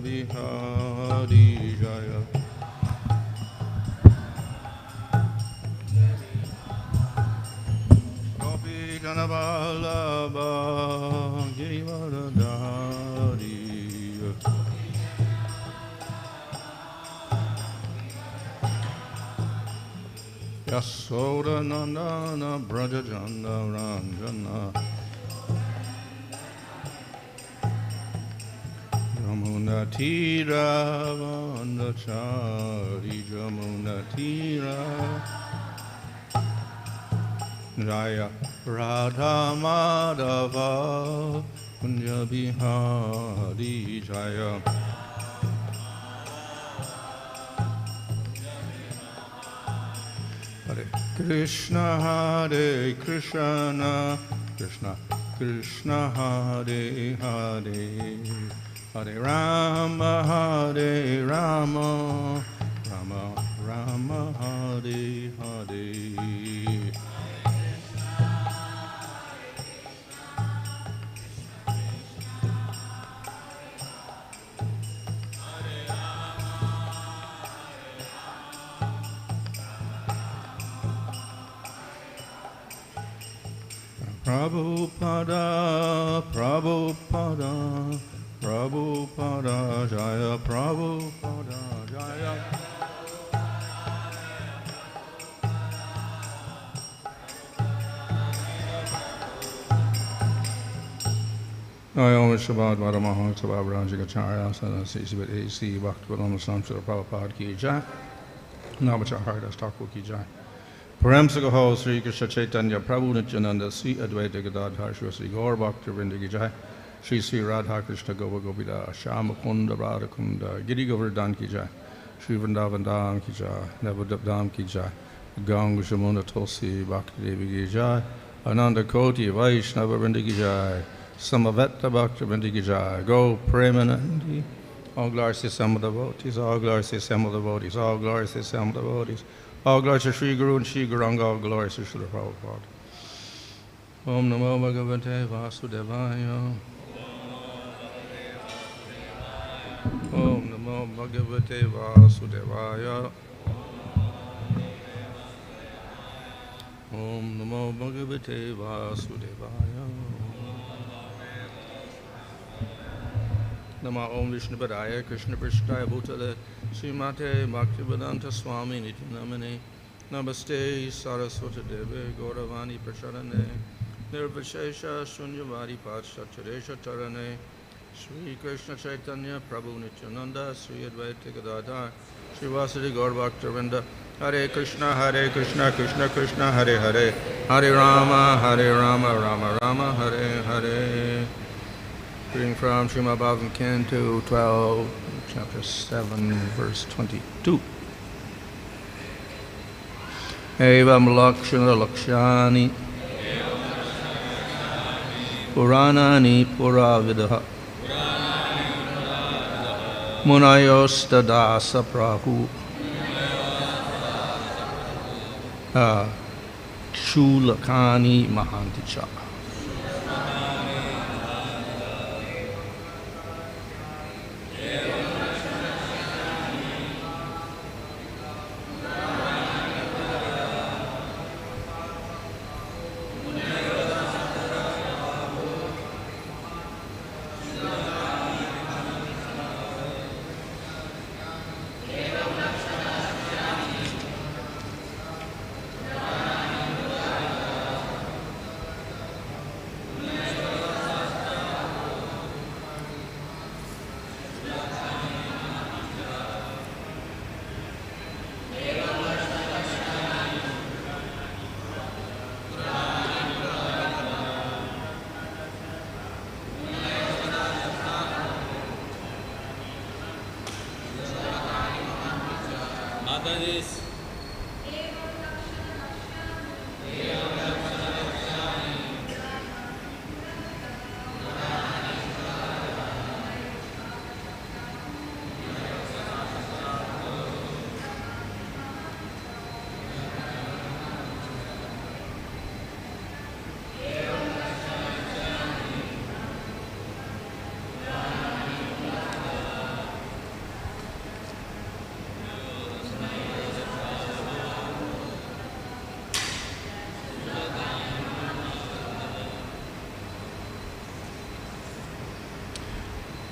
Bihari Jaya. Gopi Ganaballabha Girivaradhari Yasoda Nandana Brajajana Ranjana Jamuna Tira Vandachari Jamuna Tira Jaya Radha Madhava Kunja Bihari Jaya Hare Krishna Hare Krishna Krishna Krishna Hare Hare Hare Rama Hare Rama Rama Rama Hare Hare Prabhupada, Prabhupada, Prabhupada Jaya, Prabhupada Jaya. Nayo Shabad Varamahang Sabha Rajagacharya Sadasi Sibit AC Bhaktivedanta Samsara Prabhupada Ki Jai. Namacha Haridas Thakur Ki Jai. Param Sagaho Sri Krishna Chaitanya Prabhu Nityananda Sri Advaita Gadadhar Sri Gaur Bhakti Vrinda Ki Jai. Sri Sri Radha Krishna Gova Govida Shama Kunda Radha Kunda Giri Govardhan Ki Jai. Sri Vrindavan Dham Ki Jai. Navadip Dham Ki Jai. Ganga Shamuna Tulsi Bhakti Devi Ki Jai. Ananda Koti Vaishnava Vrinda Ki Jai. Samavetta Bhakti Vrinda Ki Jai. Go Premanandi. All glories to some of the devotees. All glories to some of the devotees. All glories to some of the devotees. All glories to Sri Guru and Sri Guranga, all glories to Srila Prabhupada. Om Namo Bhagavate Vasudevaya. Om Namo Bhagavate Vasudevaya. Om Namo Bhagavate Vasudevaya. Nama Om Vishnu Padaya Krishna Prishtaya Bhutale Srimate Bhaktivedanta Swami Nityanamane Namaste Saraswati Deve Gauravani Prasharane Nirvishesha Shunyavadi Pachacharesha Tarane Sri Krishna Chaitanya Prabhu Nityananda Sri Advaita Gadadhar Sri Vasudeva Gaur Bhaktivinoda Hare Krishna Krishna Krishna Hare Hare Hare Rama Rama Rama Hare Hare. Reading from Srimad Bhagavatam, Canto 12, Chapter 7, Verse 22. Evam lakṣaṇa-lakṣyāṇi purāṇāni purā-vidaḥ munayo ṣṭādaśa prāhuḥ kṣullakāni mahānti ca.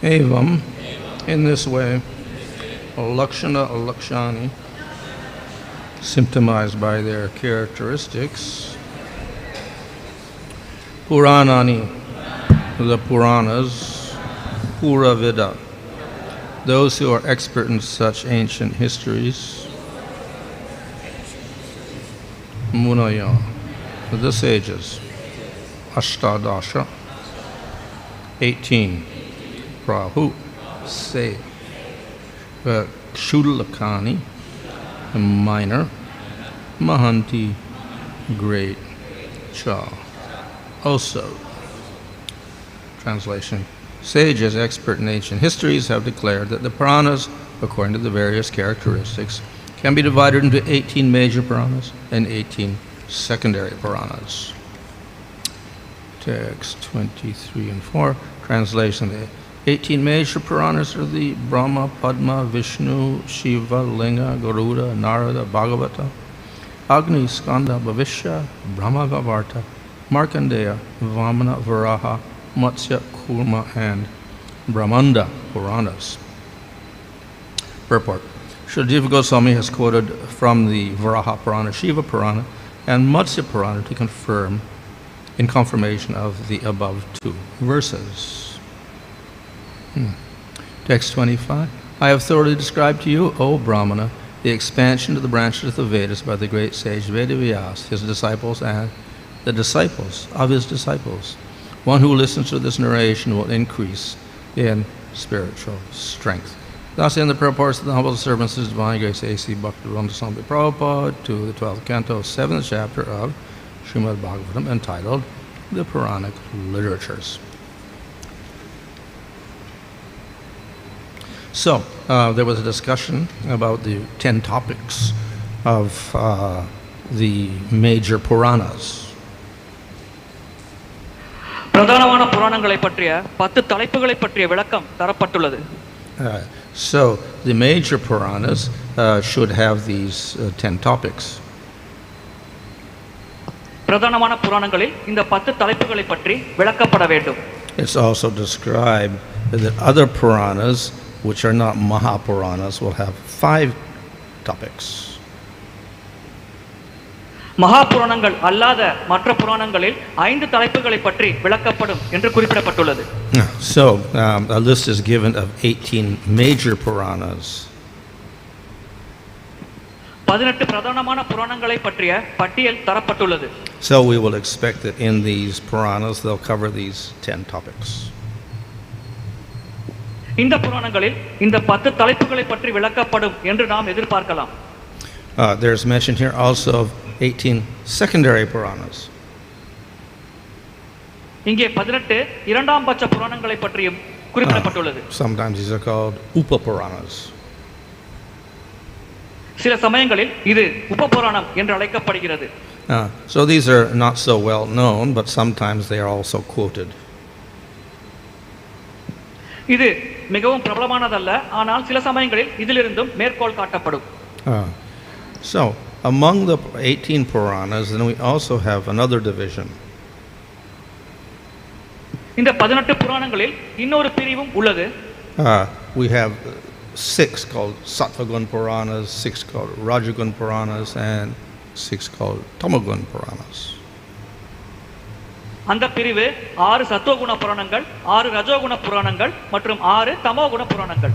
evam. In this way, lakṣaṇa-lakṣyāṇi, symptomized by their characteristics. Purāṇāni, the Purāṇas. Purā-vidaḥ, those who are expert in such ancient histories. Munayo, the sages. aṣṭādaśa, 18. prāhuḥ, say. kṣullakāni, minor. mahānti, great. Cha, also. Translation. Sages expert in ancient histories have declared that the Purāṇas, according to the various characteristics, can be divided into 18 major Purāṇas and 18 secondary Purāṇas. Text 23 and 4. Translation. The 18 major Purāṇas are the Brahma, Padma, Vishnu, Shiva, Linga, Garuda, Narada, Bhagavata, Agni, Skanda, Bhavishya, Brahma, Vavarta, Markandeya, Vamana, Varaha, Matsya, Kurma, and Brahmanda Purāṇas. Purport. Shuddhadeva Goswami has quoted from the Varaha Purana, Shiva Purana, and Matsya Purana to confirm, in confirmation of the above two verses. Text 25. I have thoroughly described to you, O Brahmana, the expansion of the branches of the Vedas by the great sage Vedavyas, his disciples, and the disciples of his disciples. One who listens to this narration will increase in spiritual strength. Thus, in the purports of the humble servants of His Divine Grace A.C. Bhaktivedanta Swami Prabhupada to the 12th canto, 7th chapter of Srimad Bhagavatam, entitled The Puranic Literatures. So, there was a discussion about the 10 topics of the major Purāṇas. பிரதானமான புராணங்களை பற்றிய 10 தலைப்புகளை பற்றிய விளக்கம் தரப்பட்டுள்ளது. So the major Purāṇas should have these 10 topics. பிரதானமான புராணங்களில் இந்த 10 தலைப்புகளை பற்றி விளக்கப்பட வேண்டும். It's also described that other Purāṇas, which are not Mahapurāṇas, will have 5 topics. மகாபுராணங்கள் அல்லாத மற்ற புராணங்களில் 5 தலைப்புகளை பற்றி விளக்கப்படும் என்று குறிப்பிடப்பட்டுள்ளது. So a list is given of 18 major Purāṇas. 18 பிரதானமான புராணங்களை பற்றிய பட்டியல் தரப்பட்டுள்ளது. So we will expect that in these Purāṇas they'll cover these 10 topics. இந்த புராணங்களில் இந்த 10 தலைப்புகளை பற்றி விளக்கப்படும் என்று நாம் எதிர்பார்க்கலாம். There's mention here also of 18 secondary Purāṇas. இங்கே 18 இரண்டாம் பட்ச புராணங்களை பற்றியும் குறிப்பிடப்பட்டுள்ளது. Sometimes these are called Upapurāṇas. சில சமயங்களில் இது உபபுராணம் என்று அழைக்கப்படுகிறது. So these are not so well known, but sometimes they are also quoted. இது மிகவும் பிரபலமானதல்ல, ஆனால் சில சமயங்களில் இதிலிருந்தும் மேற்கோள் காட்டப்படும். So among the 18 Purāṇas, then we also have another division. இந்த 18 புராணங்களில் இன்னொரு பிரிவும் உள்ளது. We have 6 called Sattvagun Purāṇas, 6 called Rajagun Purāṇas, and 6 called Tamagun Purāṇas. அந்த பிரிவு 6 சத்துவகுண புராணங்கள், 6 ரஜோகுண புராணங்கள் மற்றும் 6 தமோகுண புராணங்கள்.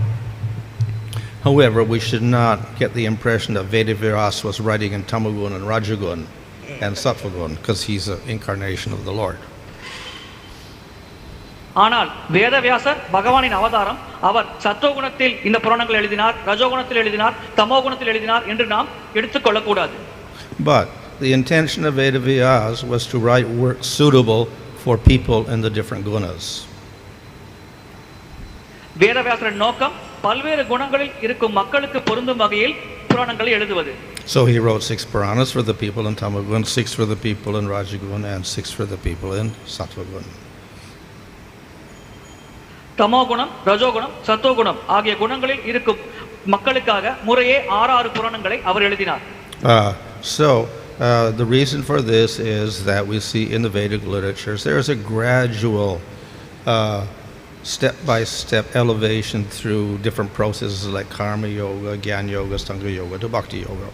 However, we should not get the impression that Vedavyas was writing in Tamagun and Rajagun and Sattvagun, because he's an incarnation of the Lord. ஆனால் வேதவியாசர் பகவானின் அவதாரம், அவர் சத்துவகுணத்தில் இந்த புராணங்கள் எழுதினார், ரஜோகுணத்தில் எழுதினார், தமோகுணத்தில் எழுதினார் என்று நாம் எடுத்துக்கொள்ளக் கூடாது. But the intention of Vedavyas was to write works suitable for people in the different gunas. வேதவியாசரின் நோக்கம் பல்வேறு குணங்களில் இருக்கும் மக்களுக்கு பொருந்தும் வகையில் புராணங்களை எழுதுவது. So he wrote 6 Purāṇas for the people in Tamagun, 6 for the people in Rajagun, and 6 for the people in Sattvagun. தமோகுணம், ரஜோகுணம், சத்துவகுணம் ஆகிய குணங்களில் இருக்கும் மக்களுக்காக முறையே 6 புராணங்களை அவர் எழுதினார். So the reason for this is that we see in the Vedic literatures there is a gradual step-by-step elevation through different processes like karma yoga, jnana yoga, aṣṭādaśa yoga to bhakti yoga.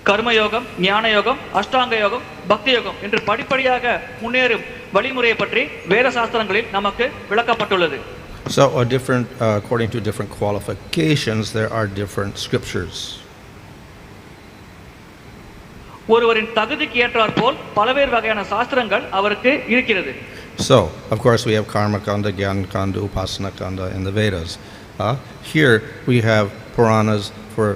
கர்ம யோகம், ஞான யோகம், அஷ்டாங்க யோகம், பக்தி யோகம் என்று படிப்படியாக முன்னேறும் வழிமுறையை பற்றி வேத சாஸ்திரங்களில் நமக்கு விளக்கப்பட்டுள்ளது. So according to different qualifications, there are different scriptures. ஒருவரின் தகுதிக்கு ஏற்றாற் போல் பலவேறு வகையான சாஸ்திரங்கள் அவருக்கு இருக்கிறது. So, of course, we have karma kanda, jnana kanda, upasana kanda in the Vedas. Here we have Purāṇas for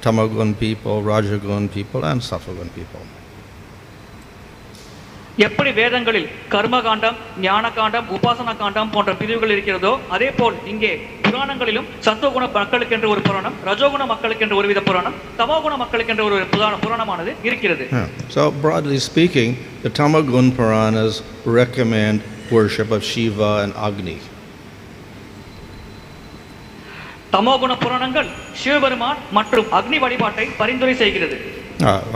tamagun people, rajagun people, and sattvagun people. எப்படி வேதங்களில் கர்ம காண்டம், ஞான காண்டம், உபாசனா காண்டம் போன்ற பிரிவுகள் இருக்கிறதோ அதே போல் இங்கே புராணங்களிலும் சத்துவகுண மக்களுக்கு என்று ஒரு புராணம், ரஜோகுண மக்களுக்கு என்று ஒருவித புராணம், தமோகுண மக்களுக்கு என்று ஒரு புராணமானது இருக்கிறது. So broadly speaking, the Tamagun Purāṇas recommend worship of Shiva and Agni. தமோகுண புராணங்கள் சிவபெருமான் மற்றும் அக்னி வழிபாட்டை பரிந்துரை செய்கிறது.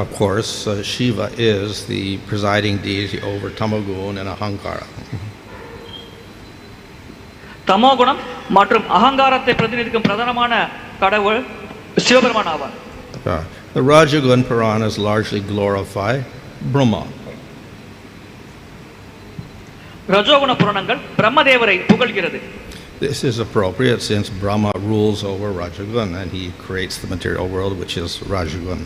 Of course, Shiva is the presiding deity over Tamagun and Ahankara. தமோகுணம் மற்றும் அகங்காரத்தை பிரதிநிதிக்கும் பிரதானமான கடவுள் சிவபெருமான் ஆவார். The Rajagun Purāṇas largely glorify Brahma. ரஜோகுண புராணங்கள் பிரம்மதேவரை புகழ்கிறது. This is appropriate since Brahma rules over Rajagun and he creates the material world, which is Rajagun.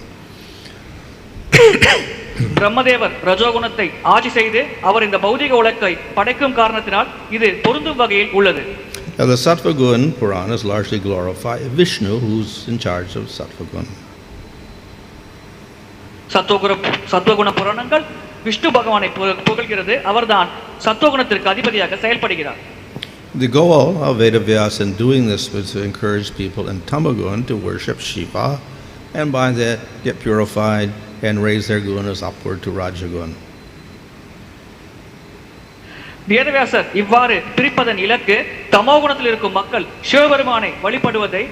பிரம்மதேவர் ரஜோகுணத்தை ஆட்சி செய்து அவர் இந்த பௌதிக உலகை படைக்கும் காரணத்தினால் இது பொருந்தும் வகையில் உள்ளது. The Sattvagun Purāṇas largely glorify Vishnu, who's in charge of Sattvagun. சத்துவகுண புராணங்கள் விஷ்ணு பகவானை புகழ்கிறது. அவர்தான் சத்துவகுணத்திற்கு அதிபதியாக செயல்படுகிறார். The goal of Vedavyasa in doing this was to encourage people in Tamagun to worship Shiva and by that get purified and raise their gunas upward to Rajagun. வேதவியாசர் இவ்வாறு பிரிப்பதன் இலக்கு தமோகுணத்தில் இருக்கும் மக்கள் சிவபெருமானை வழிபடுவதை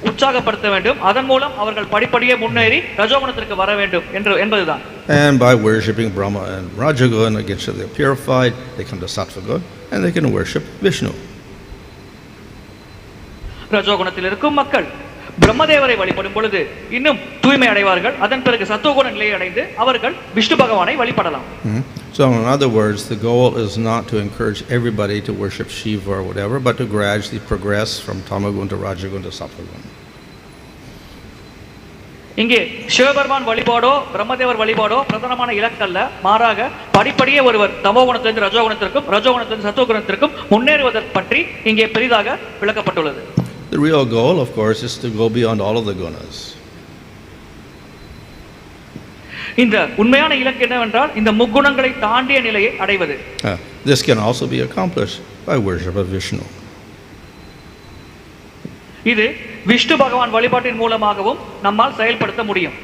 உற்சாகப்படுத்த வேண்டும், அதன் மூலம் அவர்கள் படிப்படியே முன்னேறி ரஜோகுணத்திற்கு வர வேண்டும் என்பதுதான். And by worshipping Brahma and Rajagun, again, so they're purified, they come to Sattvagun and they can worship Vishnu. ரஜோகுணத்தில் இருக்கும் மக்கள் பிரம்மதேவரை வழிபடும் பொழுது இன்னும் தூய்மை அடைவார்கள். அதன் பிறகு சத்துவகுண நிலையை அடைந்து அவர்கள் விஷ்ணு பகவானை வழிபடலாம். So in other words, the goal is not to encourage everybody to worship Shiva or whatever, but to gradually progress from Tamagun to Rajagun to Sattvagun. இங்கே சிவபெருமான் வழிபாடோ பிரம்மதேவர் வழிபாடோ பிரதானமான இலக்கல்ல, மாறாக படிப்படியே ஒருவர் தமோகுணத்திலிருந்து ரஜோகுணத்திற்கும் ரஜோகுணத்திலிருந்து சத்துவகுணத்திற்கும் முன்னேறுவதற்கு பற்றி இங்கே பெரிதாக விளக்கப்பட்டுள்ளது. The real goal, of course, is to go beyond all of the gunas. இந்த உண்மையான இலக்கு என்னவென்றால் இந்த முக்குணங்களை தாண்டிய நிலையை அடைவது. This can also be accomplished by worship of Vishnu. இது விஷ்ணு பகவான் வழிபாட்டின் மூலமாகவும் நம்மால் செயல்படுத்த முடியும்.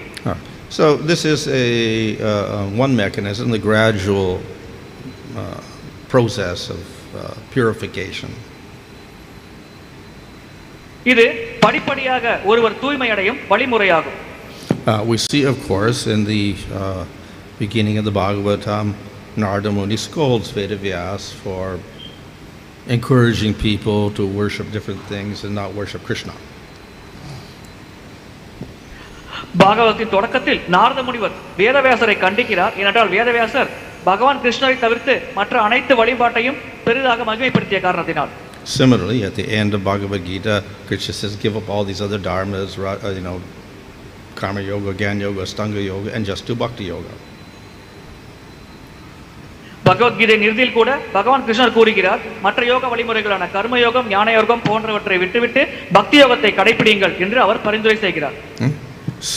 So this is one mechanism, the gradual process of purification. இது படிப்படியாக ஒருவர் தூய்மை அடையும் வழிமுறையாகும். We see, of course, in the beginning of the Bhagavatam, Narada Muni scolds Vedavyasa for encouraging people to worship different things and not worship Krishna. பாகவத்தின் தொடக்கத்தில் நாரத முனிவர் வேதவியாசரை கண்டிக்கிறார். ஏனென்றால் வேதவியாசர் பகவான் கிருஷ்ணரை தவிர்த்து மற்ற அனைத்து வழிபாட்டையும் பெரிதாக மகிமைப்படுத்திய காரணத்தினால். Similarly, at the end of Bhagavad Gita, Krishna says, give up all these other dharmas, karma yoga, jnana yoga, aṣṭādaśa yoga, and just do bhakti yoga. Bhagavad Gita நிறுதியில் கூட பகவான் கிருஷ்ணர் கூறுகிறார், மற்ற யோக வழிமுறைகளான கர்ம யோகம், ஞான யோகம் போன்றவற்றை விட்டுவிட்டு பக்தி யோகத்தை கடைபிடிங்கள் என்று அவர் பரிந்துரை செய்கிறார்.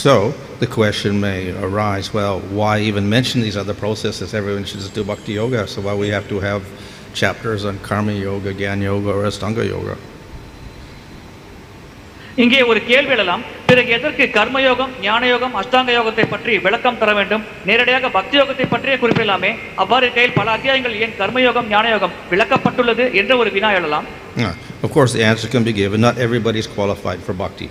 So the question may arise, well, why even mention these other processes? Everyone should just do bhakti yoga. So why we have to have chapters on karma yoga, jnana yoga, or aṣṭādaśa yoga? இங்கே ஒரு கேள்வி எழலாம், பிறகு எதற்கு கர்மயோகம், ஞான யோகம், அஷ்டாங்க யோகத்தை பற்றி விளக்கம் தர வேண்டும்? நேரடியாக பக்தி யோகத்தை பற்றியே குறிப்பிடலாமே. அவ்வாறு கையில் பல அத்தியாயங்கள் ஏன் கர்மயோகம், ஞான யோகம் விளக்கப்பட்டுள்ளது என்ற ஒரு வினா எழலாம். Of course, the answer can be given. Not everybody is qualified for bhakti.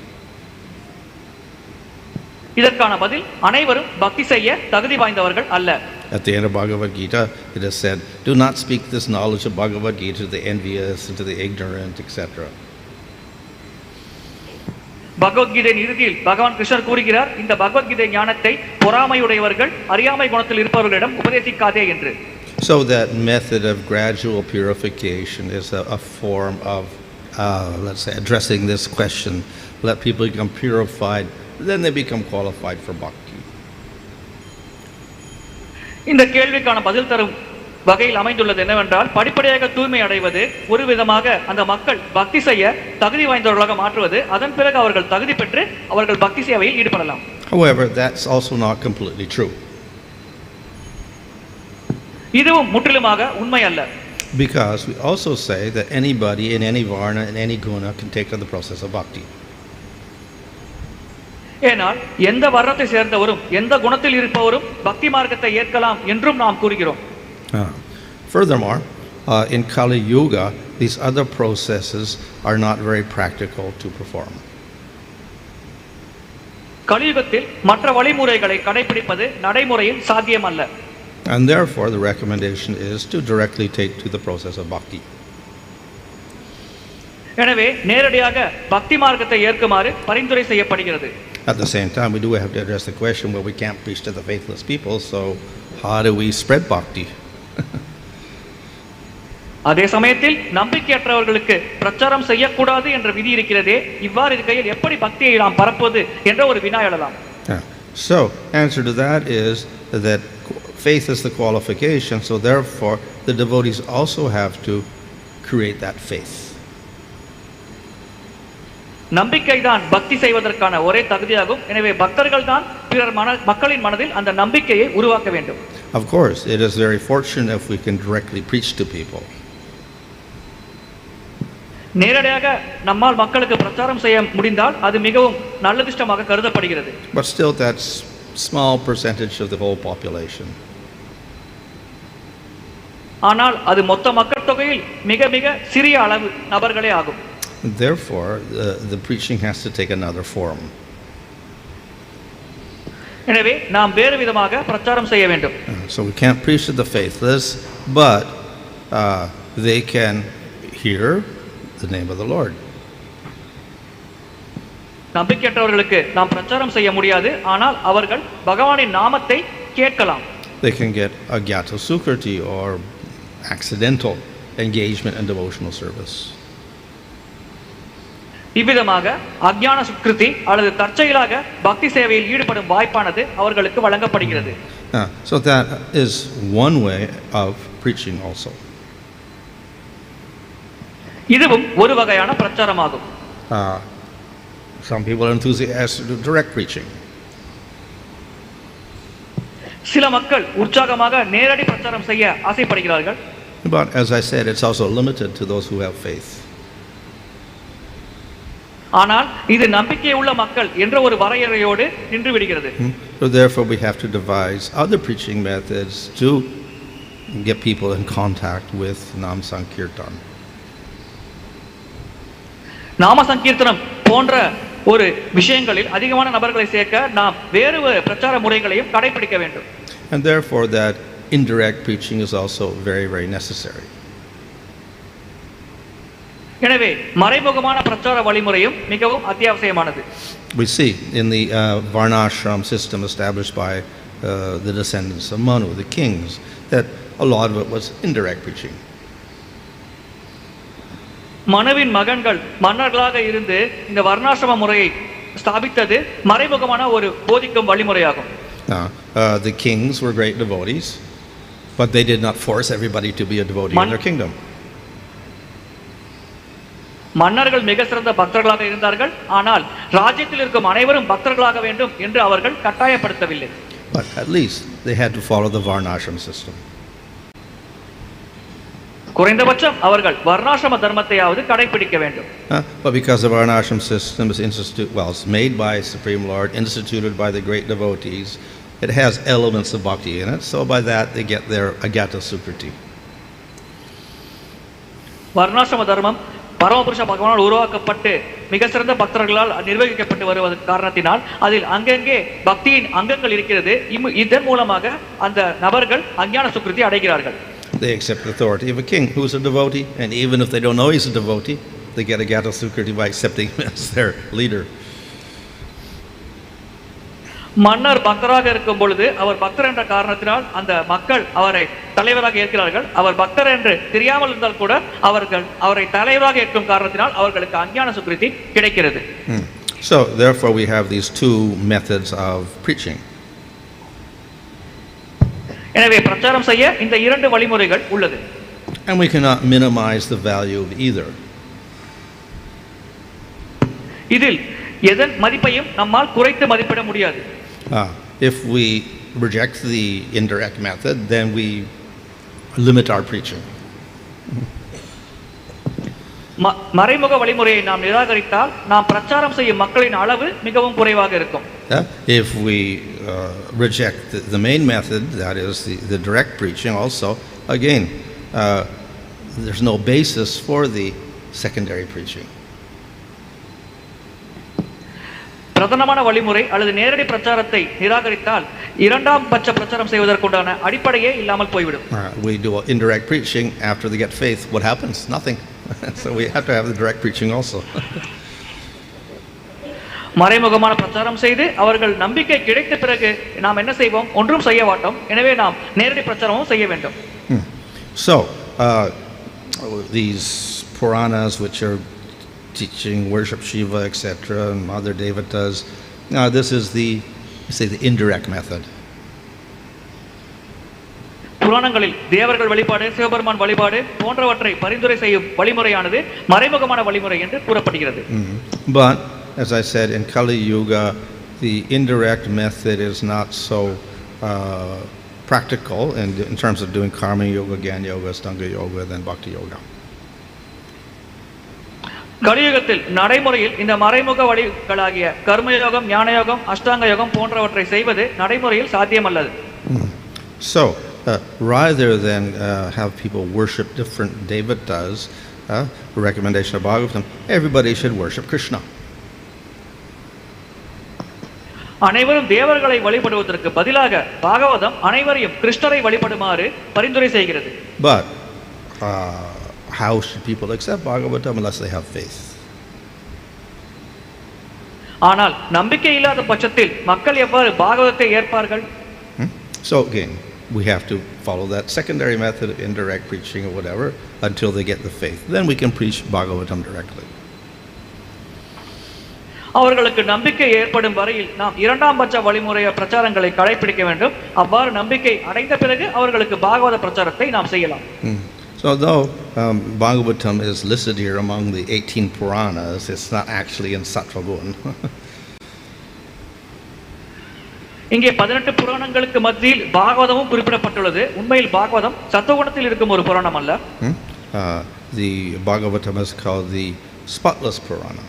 இதற்கான பதில், அனைவரும் பக்தி செய்ய தகுதி வாய்ந்தவர்கள் அல்ல. At the end of Bhagavad Gita, it is said, do not speak this knowledge of Bhagavad Gita to the envious and to the ignorant, etc. பகவத்கீதையின் இறுதியில் பகவான் கிருஷ்ணர் கூறுகிறார், இந்த பகவத்கீதை ஞானத்தை பொறாமையுடையவர்கள் அறியாமை குணத்தில் இருப்பவர்களிடம் உபதேசிக்காதே என்று. So that method of gradual purification is a form of, let's say, addressing this question. Let people become purified, then they become qualified for bhakti. இந்த கேள்விக்கான பதில் தரும் வகையில் அமைந்துள்ளது என்னவென்றால், படிப்படியாக தூய்மை அடைவது, ஒரு விதமாக அந்த மக்கள் பக்தி செய்ய தகுதி வாய்ந்தவர்களாக மாற்றுவது, அதன் பிறகு அவர்கள் தகுதி பெற்று அவர்கள் பக்தி சேவையில் ஈடுபடலாம். However, that's also not completely true. இதுவும் முற்றிலுமாக உண்மை அல்ல. Because we also say that anybody in any varna and any guna can take on the process of bhakti. ஏனால் எந்த வர்ணத்தை சேர்ந்தவரும் எந்த குணத்தில் இருப்பவரும் பக்தி மார்க்கத்தை ஏற்கலாம் என்றும் நாம் கூறுகிறோம். Furthermore, in Kali Yuga, these other processes are not very practical to perform. கலியுகத்தில் மற்ற வழிமுறைகளை கடைபிடிப்பது நடைமுறையில் சாத்தியமல்ல. And therefore, the recommendation is to directly take to the process of bhakti. எனவே நேரடியாக பக்தி மார்க்கத்தை ஏற்குமாறு பரிந்துரை செய்யப்படுகிறது. At the same time, we do have to address the question, well, we can't preach to the faithless people, so how do we spread bhakti? அதே சமயத்தில் நம்பிக்கையற்றவர்களுக்கு பிரச்சாரம் செய்யக்கூடாது என்ற விதி இருக்கிறதே, இவ்வாறு இருக்கையில் எப்படி பக்தியை நாம் பரப்புவது என்ற ஒரு வினா எழலாம். So, answer to that is that faith is the qualification, so therefore the devotees also have to create that faith. நம்பிக்கை தான் பக்தி செய்வதற்கான ஒரே தகுதியாகும். எனவே பக்தர்கள் தான் பிறர் மக்களின் மனதில் அந்த நம்பிக்கையை உருவாக்க வேண்டும். Of course, it is very fortunate if we can directly preach to people. நேரடியாக நம்மால் மக்களுக்கு பிரச்சாரம் செய்ய முடிந்தால் அது மிகவும் நல்லதிஷ்டமாக கருதப்படுகிறது. But still, that's small percentage of the whole population. ஆனால் அது மொத்த மக்கள் தொகையில் மிக மிக சிறிய அளவு நபர்களே ஆகும். Therefore, the preaching has to take another form. எனவே நாம் வேறு விதமாக பிரச்சாரம் செய்ய வேண்டும். So we can't preach to the faithless, but they can hear the name of the Lord. நம்பிக்கையற்றவர்களுக்கு நாம் பிரச்சாரம் செய்ய முடியாது, ஆனால் அவர்கள் பகவானின் நாமத்தை கேட்கலாம். They can get agyata sukriti or accidental engagement in devotional service. இவ்விதமாக அஞ்ஞான சுக்ருதி அல்லது தற்செயலாக பக்தி சேவையில் ஈடுபடும் வாய்ப்பானது அவர்களுக்கு வழங்கப்படுகிறது. So that is one way of preaching also. இதுவும் ஒரு வகையான பிரச்சாரமாகும். Some people are enthusiastic to do direct preaching. சில மக்கள் உற்சாகமாக நேரடி பிரச்சாரம் செய்ய ஆசைப்படுகிறார்கள். But as I said, it's also limited to those who have faith. ஆனால் இது நம்பிக்கை உள்ள மக்கள் என்ற ஒரு வரையறையோடு நின்று விடுகிறது. So therefore we have to devise other preaching methods to get people in contact with Nam Sankirtan. நாம சங்கீர்த்தனம் போன்ற ஒரு விஷயங்களில் அதிகமான நபர்களை சேர்க்க நாம் வேறு பிரச்சார முறைகளையும் கடைபிடிக்க வேண்டும். And therefore that indirect preaching is also very, very necessary. எனவே மறைமுகமான பிரச்சார வழிமுறையும் மிகவும் அத்தியாவசியமானது. We see in the varnashram system established by the descendants of Manu, the kings, that a lot of it was indirect preaching. மனுவின் மகன்கள் மன்னர்களாக இருந்து இந்த வர்ணாசிரம முறையை ஸ்தாபித்தது மறைமுகமான ஒரு போதிக்கும் வழிமுறையாகும். The kings were great devotees, but they did not force everybody to be a devotee in their kingdom. மன்னர்கள் மிக சிறந்த பக்தர்களாக இருந்தார்கள், ஆனால் ராஜ்யத்தில் இருக்கும் அனைவரும் பக்தர்களாக வேண்டும் என்று அவர்கள் கட்டாயப்படுத்தவில்லை. But at least they had to follow the varnashram system. குறைந்தபட்சம் அவர்கள் வர்ணாசிரம தர்மத்தையாவது கடைபிடிக்க வேண்டும். But because the varnashram system is it's made by Supreme Lord, instituted by the great devotees, it has elements of bhakti in it, so by that they get their agyata sukriti. வர்ணாசிரம தர்மம் பரமபுருஷ பகவானால் உருவாக்கப்பட்டு மிக சிறந்த பக்தர்களால் நிர்வகிக்கப்பட்டு வருவது காரணத்தினால் அதில் அங்கங்கே பக்தியின் அங்கங்கள் இருக்கிறது. இதன் மூலமாக அந்த நபர்கள் அஞ்ஞான சுக்ருதி அடைகிறார்கள். They accept the authority of a king who is a devotee, and even if they don't know he's a devotee, they get a Gata Sukriti by accepting him as their leader. மன்னர் பக்தராக இருக்கும் பொழுது அவர் பக்தர் என்ற காரணத்தினால் அந்த மக்கள் அவரை தலைவராக ஏற்கிறார்கள். அவர் பக்தர் என்று தெரியாமல் இருந்தால் கூட அவரை தலைவராக ஏற்கும் காரணத்தினால் அவர்களுக்கு அஞ்ஞான சுக்ருதி கிடைக்கிறது. So therefore we have these two methods of preaching. எனவே பிரச்சாரம் செய்ய இந்த இரண்டு வழிமுறைகள் உள்ளது. And we cannot minimize the value of either. இதில் எதன் மதிப்பையும் நம்மால் குறைத்து மதிப்பிட முடியாது. If we reject the indirect method, then we limit our preaching. மறைமுக வழிமுறையை நாம் நிராகரித்தால் நாம் பிரச்சாரம் செய்யும் மக்களின் அளவு மிகவும் குறைவாக இருக்கும். If we reject the main method, that is the direct preaching also, again, there's no basis for the secondary preaching. பிரதானமான வழிமுறை அல்லது நேரடி பிரச்சாரத்தை நிராகரித்தால் இரண்டாம் பட்ச பிரச்சாரம் செய்வதற்குண்டான அடிப்படையே இல்லாமல் போய்விடும். We do indirect preaching after they get faith. What happens? Nothing. So we have to have the direct preaching also. மறைமுகமான பிரச்சாரம் செய்து அவர்கள் நம்பிக்கை கிடைத்த பிறகு நாம் என்ன செய்வோம்? ஒன்றும் செய்ய மாட்டோம். எனவே நாம் நேரடி பிரச்சாரமும் செய்ய வேண்டும். So these Purāṇas, which are teaching worship Shiva, etc., and other devatas, this is the indirect method. புராணங்களில் தேவர்கள் வழிபாடு, சிவபெருமான் வழிபாடு போன்றவற்றை பரிந்துரை செய்யும் வழிமுறையானது மறைமுகமான வழிமுறை என்று கூறப்படுகிறது. But as I said, in Kali Yuga, the indirect method is not so practical in terms of doing karma yoga, jnana yoga, asṭādaśa yoga, then bhakti yoga. கலியுகத்தில் நடைமுறையில் இந்த மறைமுக வழிகளாகிய கர்மயோகம், ஞான யோகம், அஷ்டாங்க யோகம் போன்றவற்றை செய்வது நடைமுறையில் சாத்தியமல்லது. So rather than have people worship different devatas, recommendation of Bhagavatam, everybody should worship Krishna. அனைவரும் தேவர்களை வழிபடுவதற்கு பதிலாக பாகவதம் அனைவரையும் கிருஷ்ணரை வழிபடுமாறு பரிந்துரை செய்கிறது. But how should people accept Bhagavatam unless they have faith? ஆனால் நம்பிக்கை இல்லாத பட்சத்தில் மக்கள் எவ்வாறு பாகவதத்தை ஏற்பார்கள்? So again, we have to follow that secondary method of indirect preaching or whatever until they get the faith. Then we can preach Bhagavatam directly. அவர்களுக்கு நம்பிக்கை ஏற்படும் வரையில் நாம் இரண்டாம் பட்ச வழிமுறைய பிரச்சாரங்களை கடைபிடிக்க வேண்டும். அவ்வாறு நம்பிக்கை அடைந்த பிறகு அவர்களுக்கு பாகவத பிரச்சாரத்தை நாம் செய்யலாம். So though Bhagavatam is listed here among the 18 Purāṇas, it's not actually in Sattva-gun. இங்கே 18 புராணங்களுக்கு மத்தியில் பாகவதமும் குறிப்பிடப்பட்டுள்ளது. உண்மையில் பாகவதம் சத்துவகுணத்தில் இருக்கும் ஒரு புராணம் அல்ல. The Bhagavatam is called the spotless Purāṇa.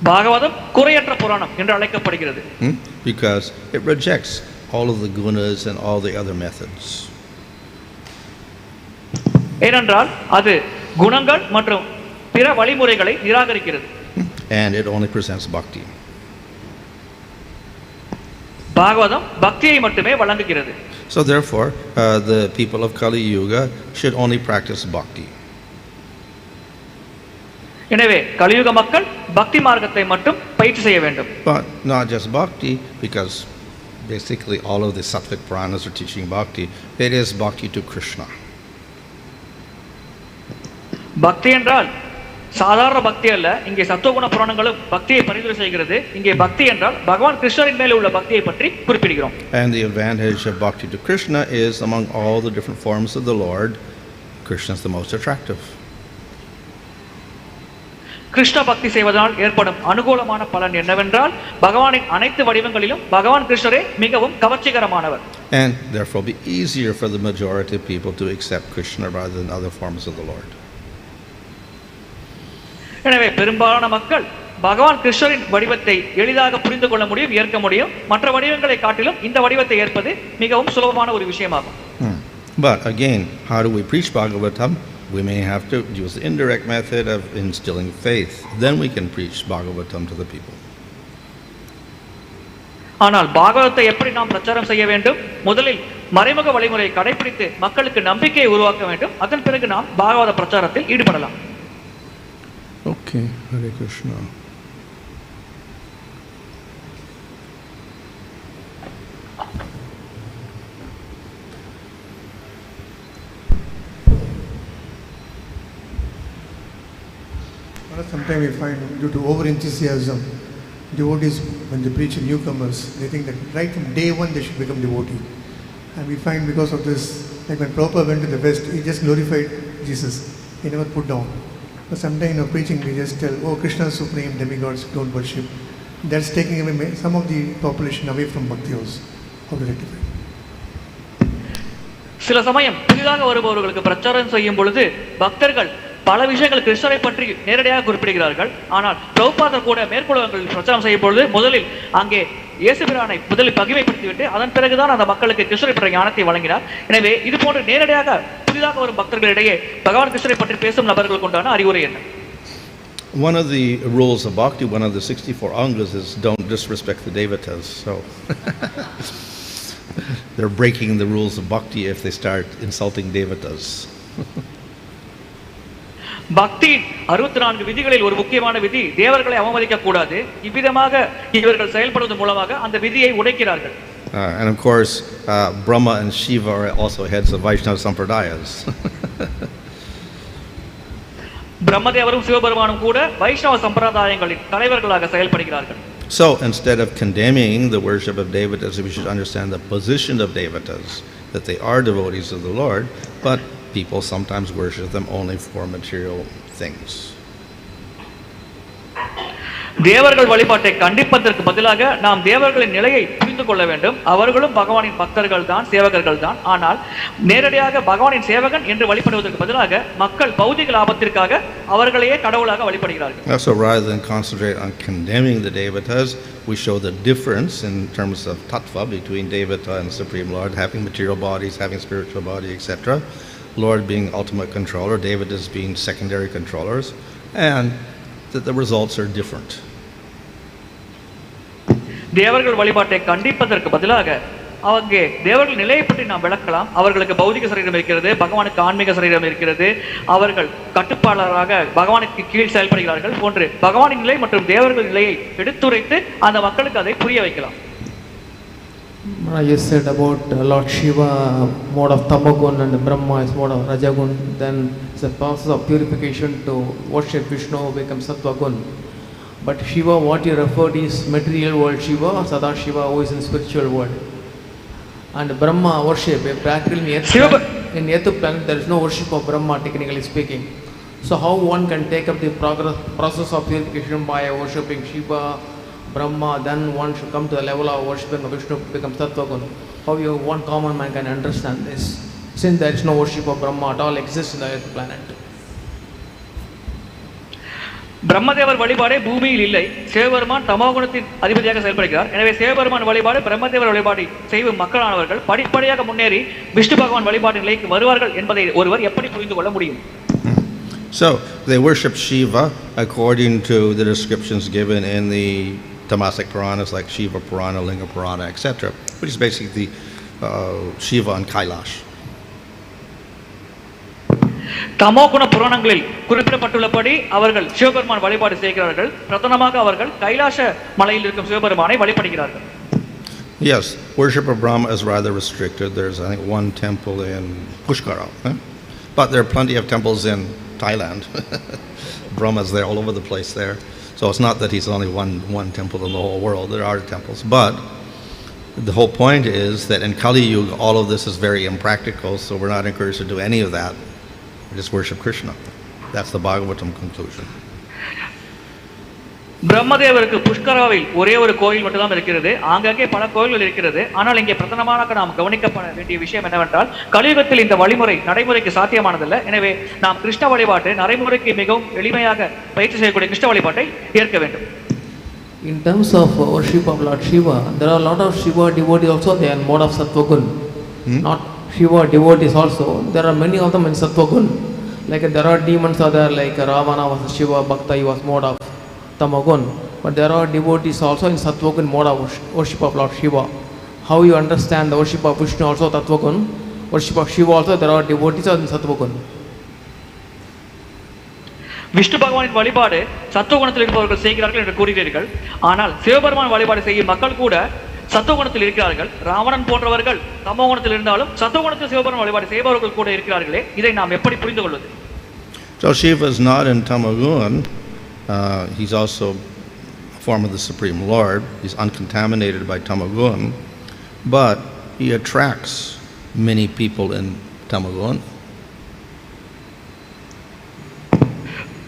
Bhagavatam குறையற்ற புராணம் என்று அழைக்கப்படுகிறது. Because it rejects all of the gunas and all the other methods. ஏனென்றால் அது குணங்கள் மற்றும் பிற வழிமுறைகளை நிராகரிக்கிறது. And it only presents bhakti. Bhagavatam பக்தியை மட்டுமே வழங்குகிறது. So therefore, the people of Kali Yuga should only practice bhakti. எனவே கலியுக மக்கள் பக்தி மார்க்கத்தை மட்டும் பயிற்சி செய்ய வேண்டும். But not just bhakti, because basically all of the Sattvic Purāṇas are teaching bhakti. It is bhakti to Krishna. பக்தி என்றால் சாதாரண பக்தி அல்ல. இங்கே சத்துவகுண புராணங்களும் பக்தியை பரிந்துரை செய்கிறது. இங்கே பக்தி என்றால் பகவான் கிருஷ்ணரின் மேல் உள்ள பக்தியை பற்றி குறிப்பிடுகிறோம். And the advantage of bhakti to Krishna is among all the different forms of the Lord, Krishna is the most attractive. Krishna பக்தி செய்வதால் ஏற்படும் அனுகூலமான பலன் என்னவென்றால் பகவானின் அனைத்து வடிவங்களிலும் பகவான் கிருஷ்ணரே மிகவும் கவர்ச்சிகரமானவர். And therefore be easier for the majority of people to accept Krishna rather than other forms of the Lord. எனவே பெரும்பாலான மக்கள் பகவான் கிருஷ்ணரின் வடிவத்தை எளிதாக புரிந்து கொள்ள முடியும், ஏற்க முடியும். மற்ற வடிவங்களை காட்டிலும் இந்த வடிவத்தை ஏற்பது மிகவும் சுலபமான ஒரு விஷயமாகும். But again, how do we preach Bhagavatam? we may have to use the indirect method of instilling faith. Then we can preach Bhagavatam to the people. ஆனால் பாகவதத்தை எப்படி நாம் பிரச்சாரம் செய்ய வேண்டும்? முதலில் மறைமுக வழிமுறையை கடைபிடித்து மக்களுக்கு நம்பிக்கையை உருவாக்க வேண்டும். அதன் பிறகு நாம் பாகவத பிரச்சாரத்தில் ஈடுபடலாம். Okay, Hare Krishna. Sometimes we find due to over-enthusiasm, devotees, when they preach to newcomers, they think that right from day one they should become devotee. And we find because of this, like when Prabhupada went to the West, he just glorified Jesus. He never put down. But sometimes in our preaching we just tell, oh, Krishna is supreme, demigods, don't worship. That's taking away some of the population away from bhakti also. How to rectify? சில சமயம் புதிதாக வருபவர்களுக்கு பிரச்சாரம் செய்யும் பொழுது பக்தர்கள் பல விஷயங்கள் கிருஷ்ணரை பற்றி நேரடியாக குறிப்பிடுகிறார்கள். ஆனால் பிரபுபாதர் கூட மேற்கொள்வர்கள் பிரச்சாரம் செய்யும் பொழுது முதலில் அங்கே இயேசுபிரானை முதலில் பகிமைப்படுத்திவிட்டு அதன் பிறகுதான் அந்த மக்களுக்கு கிருஷ்ணரை பற்றிய ஞானத்தை வழங்கினார். எனவே இது போன்று நேரடியாக புதிதாக வரும் பக்தர்களிடையே பகவான் கிருஷ்ணரை பற்றி பேசும் நபர்களுக்கு உண்டான அறிவுரை என்ன? One of the rules of bhakti, one of the 64 angas, is don't disrespect the devatas. So they're breaking the rules of bhakti if they start insulting devatas. பக்தி 64 விதிகளில் ஒரு முக்கியமான விதி தேவர்களை அவமதிக்க கூடாது. இவ்விதமாக இவர்கள் செயல்படுவது மூலமாக அந்த விதியை உடைக்கிறார்கள். And of course, Brahma and Shiva are also heads of Vaishnava sampradayas. பிரம்மதேவரும் சிவபெருமானும் கூட வைஷ்ணவ சம்பிரதாயங்களின் தலைவர்களாக செயல்படுகிறார்கள். So instead of condemning the worship of devatas, we should understand the position of devatas, that they are devotees of the Lord, but people sometimes worship them only for material things. தேவர்கள் வழிபாட்டை கண்டிப்பதற்கு பதிலாக நாம் தேவர்களின் நிலையை புரிந்து கொள்ள வேண்டும். அவர்களும் பகவானின் பக்தர்கள் தான், சேவகர்கள் தான். ஆனால் நேரடியாக பகவானின் சேவகன் என்று வழிபடுவதற்கு பதிலாக மக்கள் பௌதிக லாபத்திற்காக அவர்களையே கடவுளாக வழிபடுகிறார்கள். So rather than concentrate on condemning the devatas, we show the difference in terms of tattva between devata and Supreme Lord, having material bodies, having spiritual body, etc. Lord being ultimate controller, devatas being secondary controllers, and that the results are different. தேவர்கள் வழிபாட்டை கண்டிப்பதற்கு பதிலாக அங்கே தேவர்கள் நிலையை பற்றி நாம் விளக்கலாம். அவர்களுக்கு பௌதிக சரீரம் இருக்கிறது, பகவானுக்கு ஆன்மீக சரீரம் இருக்கிறது, அவர்கள் கட்டுப்பாளராக பகவானுக்கு கீழ் செயல்படுகிறார்கள் போன்று பகவானின் நிலை மற்றும் தேவர்கள் நிலையை எடுத்துரைத்து அந்த மக்களுக்கு அதை புரிய வைக்கலாம். You said about Lord Shiva, mode of Tamagun, and Brahma is mode of Rajagun. Then it's a process of purification to worship Vishnu becomes Sattvagun. But Shiva, what you referred is material world Shiva, or Sadashiva, who is in spiritual world. And Brahma worship, practically in Earth planet there is no worship of Brahma, technically speaking. So how one can take up the process of purification by worshipping Shiva, Brahma, then one should come to the level of worshipping of Vishnu, becomes Tattvagun. How one common man can understand this, since there is no worship of Brahma at all exists in the Earth planet? பிரம்மதேவர் வழிபாடே பூமியில் இல்லை. சிவபெருமான் தமோகுணத்தின் அதிபதியாக செயல்படுகிறார். எனவே சிவபெருமான் வழிபாடு பிரம்மதேவர் வழிபாடு செய்யும் மக்களானவர்கள் படிப்படியாக முன்னேறி விஷ்ணு பகவான் வழிபாட்டு நிலைக்கு வருவார்கள் என்பதை ஒருவர் எப்படி புரிந்து கொள்ள முடியும்? So they worship Shiva according to the descriptions given in the Tamasic Purāṇas like Shiva Purāṇa, Linga Purāṇa, etc., which is basically Shiva and Kailash. தமோகுண புராணங்களில் குறிப்பிடப்பட்டுள்ளபடி அவர்கள் சிவபெருமான் வழிபாடு செய்கிறார்கள். பிரதானமாக அவர்கள் கைலாச மலையில் இருக்கும் சிவபெருமானை வழிபடுகிறார்கள். Yes, worship of Brahma is rather restricted. There's, I think, one temple in Pushkara, but there are plenty of temples in Thailand. Brahma's there all over the place there. So it's not that he's only one temple in the whole world. There are temples. But the whole point is that in Kali Yuga, all of this is very impractical, so we're not encouraged to do any of that. We just worship Krishna. That's the Bhagavatam conclusion. பிரம்மதேவருக்கு புஷ்கராவில் ஒரே ஒரு கோயில் மட்டும்தான் இருக்கிறது. ஆங்காங்கே பல கோயில்கள் இருக்கிறது. ஆனால் இங்கே பிரதானமாக நாம் கவனிக்கப்பட வேண்டிய விஷயம் என்னவென்றால் கலியுகத்தில் இந்த வழிமுறை நடைமுறைக்கு சாத்தியமானதல்ல. எனவே நாம் கிருஷ்ண வழிபாட்டை நடைமுறைக்கு மிகவும் எளிமையாக பயிற்சி செய்யக்கூடிய கிருஷ்ண வழிபாட்டை ஏற்க வேண்டும். In terms of worship of Lord Shiva, there are a lot of Shiva devotees also. They are mode of Sattvagun. Not Shiva devotees also. There are many of them in Sattvagun. Like there are demons are there, like Ravana was a Shiva Bhakta, he was mode of Tamagun. But there are devotees also in Sattvagun mode of worship of Lord Shiva. How you understand the worship of Vishnu also Tattvagun, worship of Shiva also there are devotees in Sattvagun. Vishnu பகவானின் வழிபாடு சத்துவகுணத்தில் இருப்பவர்கள் செய்கிறார்கள் என்று கூறுகிறீர்கள். ஆனால் சிவபெருமான் வழிபாடு செய்யும் மக்கள் கூட சத்துவகுணத்தில் இருக்கிறார்கள். ராவணன் போன்றவர்கள் தமோகுணத்தில் இருந்தாலும் சத்துவகுணத்தில் சிவபெருமான் வழிபாடு செய்பவர்கள் கூட இருக்கிறார்களே, இதை நாம் எப்படி புரிந்து கொள்வது? So Shiva is not in Tamagun. He's also a form of the Supreme Lord. He's uncontaminated by Tamagun, but he attracts many people in Tamagun.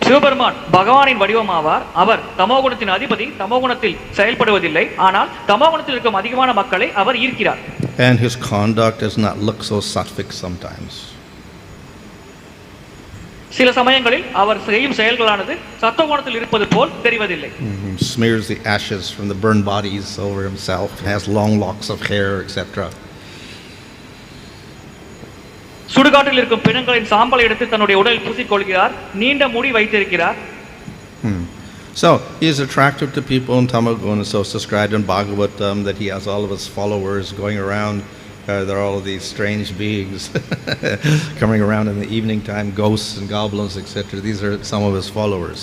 Sivaperuman பகவானின் வடிவமாவார். அவர் தமோகுணத்தின் அதிபதி. தமோகுணத்தில் செயல்படுவதில்லை. ஆனால் தமோகுணத்தில் இருக்கும் அதிகமான மக்களை அவர் ஈர்க்கிறார். And his conduct does not look so sattvic sometimes. சில சமயங்களில் அவர் செய்யும் செயல்களானது சத்துவகுணத்தில் இருப்பது போல் தெரிவதில்லை. Smears the ashes from the burned bodies over himself, has long locks of hair, etc. சுடுகாட்டில் இருக்கும் பிணங்களின் சாம்பலை எடுத்து தன்னுடைய உடலில் பூசிக்கொள்கிறார். நீண்ட முடி வைத்திருக்கிறார். So he is attractive to people in Tamagun. So it's described in Bhagavatam that he has all of his followers going around. There are all of these strange beings coming around in the evening time, ghosts and goblins, etc. These are some of his followers.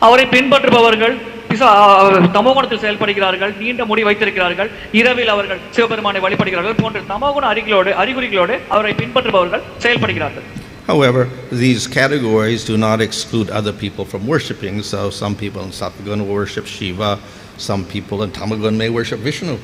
அவரை பின்பற்றுபவர்கள் தமோகுணத்தில் செயல்படுகிறார்கள். நீண்ட முடி வைத்திருக்கிறார்கள். இரவில் அவர்கள் சிவபெருமானை வழிபடுகிறார்கள் போன்ற தமோகுண அறிகுறிகளோடு அவரை பின்பற்றுபவர்கள் செயல்படுகிறார்கள். However, these categories do not exclude other people from worshipping. So some people in Sattvagun worship Shiva, some people in Tamagun may worship Vishnu.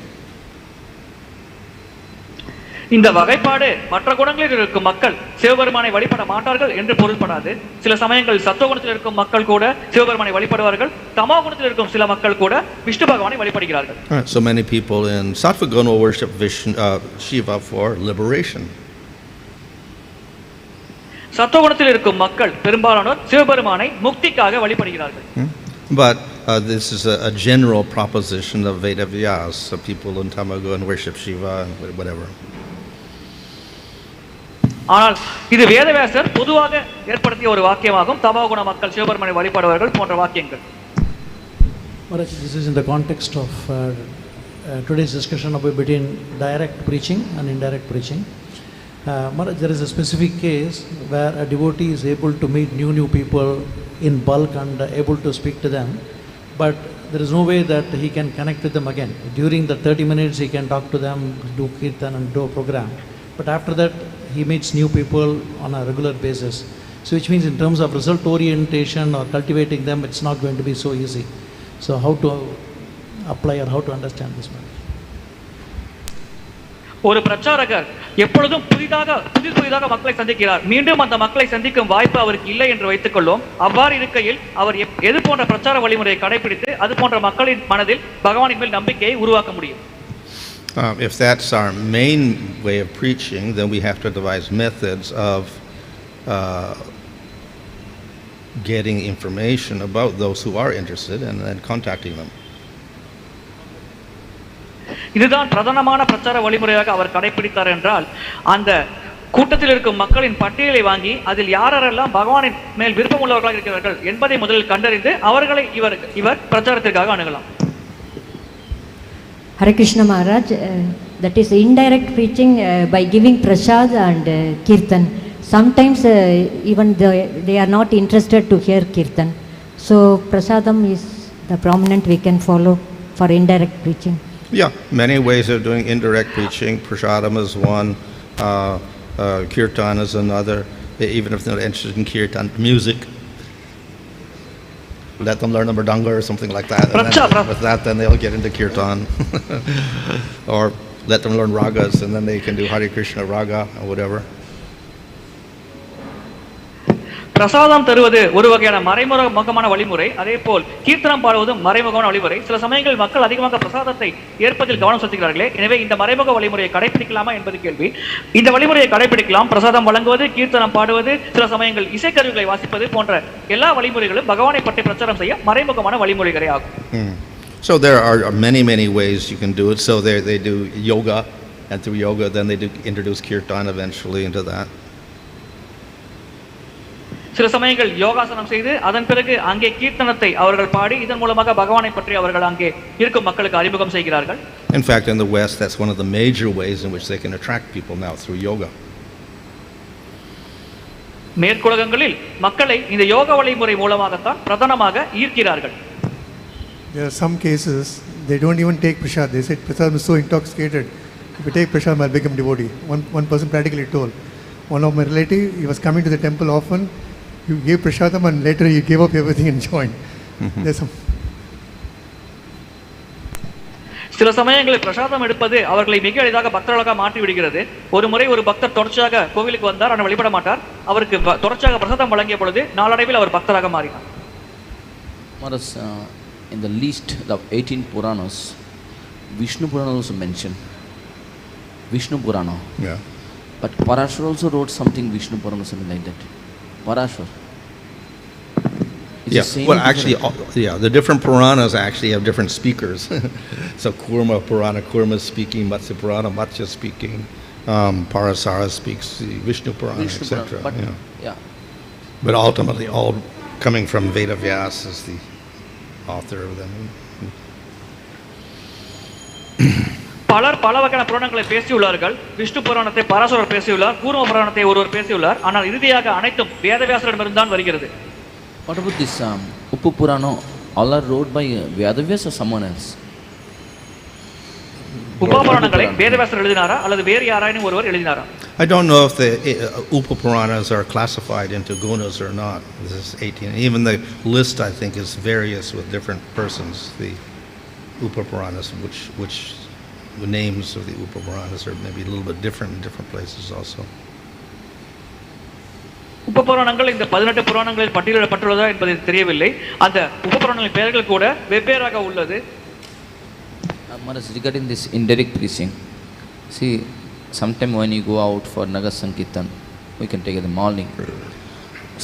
இந்த வகைப்பாடு மற்ற குணங்களில் இருக்கும் மக்கள் சிவபெருமானை வழிபட மாட்டார்கள் என்று பொருள்படாது. சில சமயங்களில் சத்துவகுணத்தில் இருக்கும் மக்கள் கூட சிவபெருமானை வழிபடுவார்கள். தமோகுணத்தில் இருக்கும் சில மக்கள் கூட விஷ்ணு பகவானை வழிபடுகிறார்கள். So many people in Sattvagun will worship Shiva for liberation. சத்துவகுணத்தில் இருக்கும் மக்கள் பெரும்பாலானோர் சிவபெருமானை முக்திக்காக வழிபடுகிறார்கள். But this is a general proposition of Vedavyas. So people in Tamagun worship Shiva and whatever. ஆனால் இது வேதவியாசர் பொதுவாக ஏற்படுத்திய ஒரு வாக்கியமாகும். தமோகுண மக்கள் சிவபெருமானை வழிபடுவார்கள் போன்ற வாக்கியங்கள். This is in the context of today's discussion about between direct preaching and indirect preaching. There is a specific case where a devotee is able to meet new people in bulk and able to speak to them, but there is no way that he can connect with them again. During the 30 minutes he can talk to them, do kirtan and do a program, but after that he meets new people on a regular basis. So which means in terms of result orientation or cultivating them, it's not going to be so easy. So how to apply or how to understand this matter? ஒரு பிரச்சாரகர் எப்பொழுதும் புதிதாக மக்களை சந்திக்கிறார். மீண்டும் அந்த மக்களை சந்திக்கும் வாய்ப்பு அவருக்கு இல்லை என்று வைத்துக் கொள்வோம். அவ்வாறு இருக்கையில் அவர் எது போன்ற பிரச்சார வழிமுறையை கடைபிடித்து அது போன்ற மக்களின் மனதில் பகவானின் மேல் நம்பிக்கையை உருவாக்க முடியும்? If that's our main way of preaching, then we have to devise methods of getting information about those who are interested and then contacting them. இதுதான் பிரதானமான பிரச்சார வழிமுறையாக அவர் கடைபிடித்தார் என்றால், அந்த கூட்டத்தில் இருக்கும் மக்களின் பட்டியலை வாங்கி அதில் யாரெல்லாம் பகவானின் மேல் விருப்பம் உள்ளவர்களாக இருக்கிறார்கள் என்பதை முதலில் கண்டறிந்து அவர்களை இவர் பிரச்சாரத்திற்காக அணுகலாம். Hare Krishna Maharaj, that is indirect preaching by giving prasad and kirtan. Sometimes even they are not interested to hear kirtan. So prasadam is the prominent we can follow for indirect preaching. Yeah, many ways of doing indirect preaching. Prasadam is one, kirtan is another. Even if they're not interested in kirtan, music. Let them learn a mridanga or something like that. And then with that, then they'll get into kirtan. Or let them learn ragas, and then they can do Hare Krishna raga or whatever. பிரசாதம் தருவது ஒரு வகையான மறைமுகமான வழிமுறை. அதே போல் கீர்த்தனம் பாடுவதும் மறைமுகமான வழிமுறை. சில சமயங்களில் மக்கள் அதிகமாக பிரசாதத்தை ஏற்பதில் கவனம் செலுத்துகிறார்களே, எனவே இந்த மறைமுக வழிமுறையை கடைபிடிக்கலாமா என்பது கேள்வி. இந்த வழிமுறையை கடைபிடிக்கலாம். பிரசாதம் வழங்குவது, கீர்த்தனம் பாடுவது, சில சமயங்கள் இசைக்கருவிகளை வாசிப்பது போன்ற எல்லா வழிமுறைகளும் பகவானை பற்றி பிரச்சாரம் செய்ய மறைமுகமான வழிமுறைகளே ஆகும். So there are many ways you can do it. So they do yoga, and through yoga then they do introduce kirtan eventually into that. சில சமயங்கள் யோகாசனம் செய்து அதன் பிறகு அங்கே கீர்த்தனத்தை அவர்கள் பாடி இதன் மூலமாக பகவானை பற்றி அவர்கள் அங்கே இருக்கும் மக்களுக்கு அறிமுகம் செய்கிறார்கள். In fact, in the West, that's one of the major ways in which they can attract people now, through yoga. மேற்குலகங்களில் மக்களை இந்த யோக வழிமுறை மூலமாகத்தான் பிரதானமாக ஈர்க்கிறார்கள். There are some cases they don't even take prasad. They said prasad is so intoxicated. If you take prasad, I'll become devotee. One person practically told. One of my relatives, he was coming to the temple often. You gave prasadam and later you gave up everything and joined. There's some. சில சமயங்களில் பிரசாதம் எடுப்பது அவர்களை மிக எளிதாக பக்தர்களாக மாற்றி விடுகிறது. ஒரு முறை ஒரு பக்தர் தொடர்ச்சியாக கோவிலுக்கு வந்தார், ஆனால் வழிபட மாட்டார். அவருக்கு தொடர்ச்சியாக பிரசாதம் வழங்கிய பொழுது நாளடைவில் அவர் பக்தராக மாறினார். In the list of 18 Purāṇas, Vishnu Purāṇa also mentioned. Vishnu Purāṇa. Yeah. But Parāshur also wrote something, Vishnu Purāṇa, something like that. Parāshur. Yeah, well, actually, the different Purāṇas actually have different speakers. So Kurma Purāṇa, Kurma is speaking, Matsya Purāṇa, Matsya is speaking, Parasara speaks Vishnu Purāṇa, etc. But, yeah. But ultimately, all coming from Veda Vyasa is the author of them. பலர் பல வகையான புராணங்களை பேசியுள்ளார்கள். விஷ்ணு புராணத்தை பராசரர் பேசியுள்ளார், கூர்ம புராணத்தை ஒருவர் பேசியுள்ளார். ஆனால் இறுதியாக அனைத்தும் வேதவியாசரிடமிருந்து தான் வருகிறது. What about this Upa Purāṇa? All are wrote by Vedavyasa or someone else? உப புராணங்களை வேதவியாசர் எழுதினாரா அல்லது வேறு யாராயினும் ஒருவர் எழுதினாரா? I don't know if the Upa Purāṇas are classified into gunas or not. This is 18. Even the list, I think, is various with different persons. The Upa Purāṇas, which the names of the Upa Purāṇas are maybe a little bit different in different places also. உப புராணங்கள் இந்த 18 புராணங்களில் பட்டியலிடப்பட்டுள்ளதா என்பது தெரியவில்லை. அந்த உப புராணங்களின் பெயர்கள் கூட வெவ்வேறாக உள்ளது. Regarding this indirect preaching, see, sometime when you go out for Nagar Sankirtan, we can take it in the morning.